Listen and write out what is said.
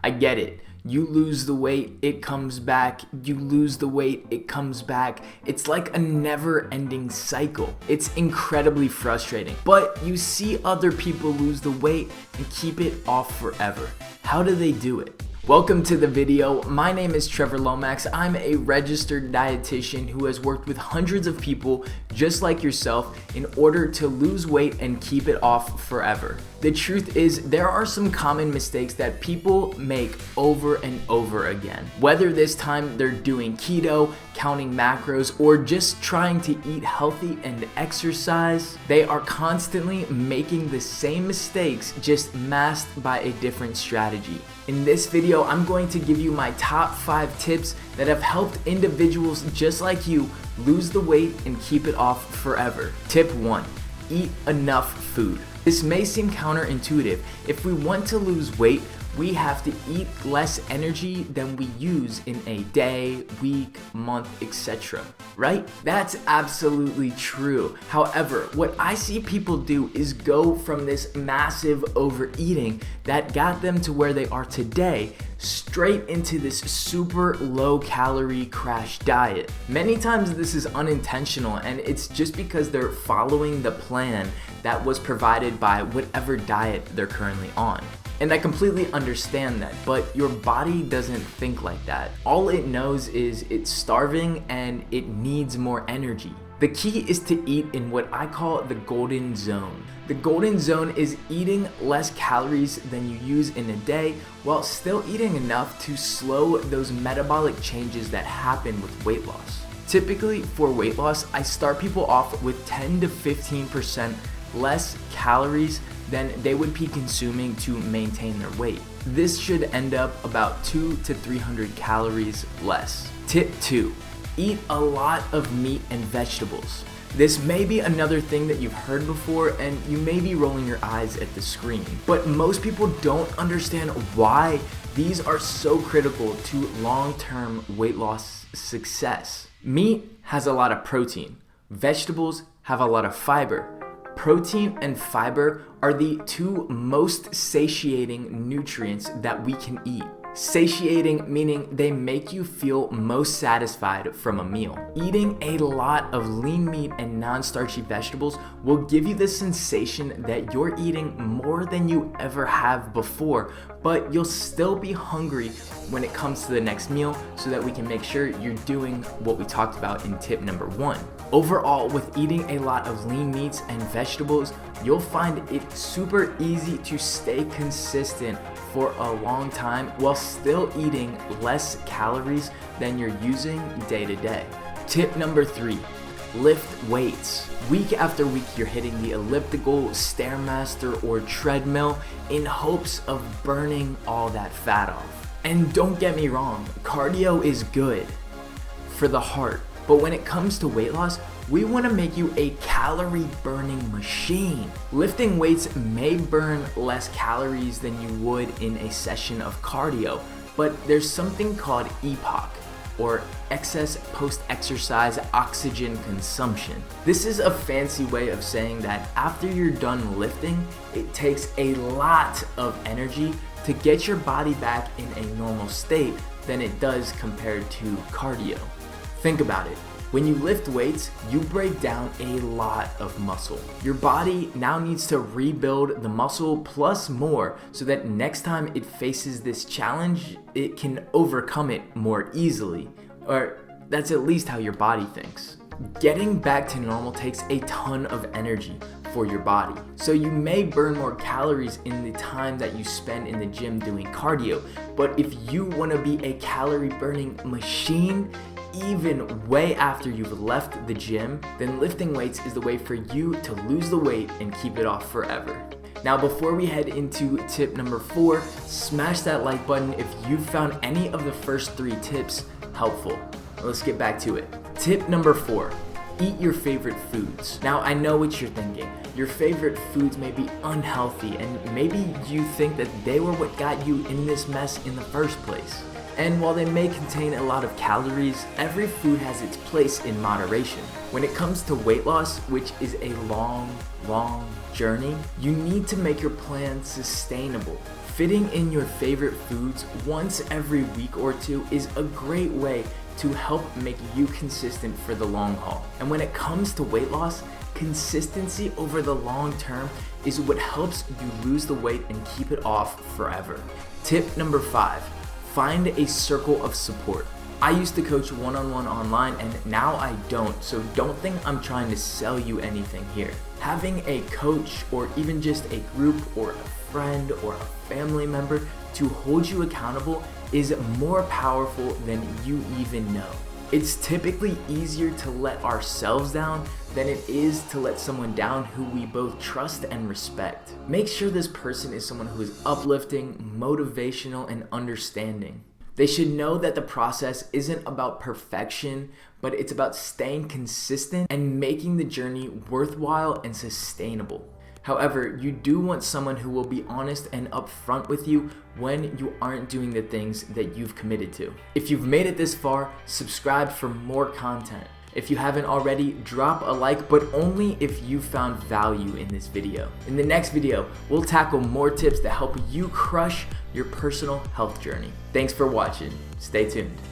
I get it. You lose the weight, it comes back. You lose the weight, it comes back. It's like a never-ending cycle. It's incredibly frustrating. But you see other people lose the weight and keep it off forever. How do they do it? Welcome to the video. My name is Trevor Lomax. I'm a registered dietitian who has worked with hundreds of people just like yourself in order to lose weight and keep it off forever. The truth is, there are some common mistakes that people make over and over again. Whether this time they're doing keto, counting macros, or just trying to eat healthy and exercise, they are constantly making the same mistakes, just masked by a different strategy. In this video, I'm going to give you my top 5 tips that have helped individuals just like you lose the weight and keep it off forever. Tip 1, eat enough food. This may seem counterintuitive. If we want to lose weight, we have to eat less energy than we use in a day, week, month, etc. Right? That's absolutely true. However, what I see people do is go from this massive overeating that got them to where they are today straight into this super low calorie crash diet. Many times this is unintentional, and it's just because they're following the plan that was provided by whatever diet they're currently on. And I completely understand that, but your body doesn't think like that. All it knows is it's starving and it needs more energy. The key is to eat in what I call the golden zone. The golden zone is eating less calories than you use in a day while still eating enough to slow those metabolic changes that happen with weight loss. Typically for weight loss, I start people off with 10 to 15% less calories than they would be consuming to maintain their weight. This should end up about 200 to 300 calories less. Tip 2, eat a lot of meat and vegetables. This may be another thing that you've heard before, and you may be rolling your eyes at the screen, but most people don't understand why these are so critical to long-term weight loss success. Meat has a lot of protein. Vegetables have a lot of fiber. Protein and fiber are the 2 most satiating nutrients that we can eat. Satiating meaning they make you feel most satisfied from a meal. Eating a lot of lean meat and non-starchy vegetables will give you the sensation that you're eating more than you ever have before, but you'll still be hungry when it comes to the next meal, so that we can make sure you're doing what we talked about in tip number 1. Overall, with eating a lot of lean meats and vegetables, you'll find it super easy to stay consistent for a long time while still eating less calories than you're using day to day. Tip number 3, lift weights. Week after week, you're hitting the elliptical, Stairmaster, or treadmill in hopes of burning all that fat off. And don't get me wrong, cardio is good for the heart, but when it comes to weight loss, we want to make you a calorie burning machine. Lifting weights may burn less calories than you would in a session of cardio, but there's something called EPOC, or excess post-exercise oxygen consumption. This is a fancy way of saying that after you're done lifting, it takes a lot of energy to get your body back in a normal state than it does compared to cardio. Think about it. When you lift weights, you break down a lot of muscle. Your body now needs to rebuild the muscle plus more so that next time it faces this challenge, it can overcome it more easily. Or that's at least how your body thinks. Getting back to normal takes a ton of energy for your body. So you may burn more calories in the time that you spend in the gym doing cardio, but if you want to be a calorie burning machine, even way after you've left the gym, then lifting weights is the way for you to lose the weight and keep it off forever. Now, before we head into tip number 4, smash that like button if you found any of the first 3 tips helpful. Let's get back to it. Tip number 4, eat your favorite foods. Now, I know what you're thinking. Your favorite foods may be unhealthy, and maybe you think that they were what got you in this mess in the first place. And while they may contain a lot of calories, every food has its place in moderation. When it comes to weight loss, which is a long journey, you need to make your plan sustainable. Fitting in your favorite foods once every week or two is a great way to help make you consistent for the long haul. And when it comes to weight loss, consistency over the long term is what helps you lose the weight and keep it off forever. Tip number 5, find a circle of support. I used to coach one-on-one online and now I don't, so don't think I'm trying to sell you anything here. Having a coach or even just a group or a friend or a family member to hold you accountable is more powerful than you even know. It's typically easier to let ourselves down than it is to let someone down who we both trust and respect. Make sure this person is someone who is uplifting, motivational, and understanding. They should know that the process isn't about perfection, but it's about staying consistent and making the journey worthwhile and sustainable. However, you do want someone who will be honest and upfront with you when you aren't doing the things that you've committed to. If you've made it this far, subscribe for more content. If you haven't already, drop a like, but only if you found value in this video. In the next video, we'll tackle more tips to help you crush your personal health journey. Thanks for watching. Stay tuned.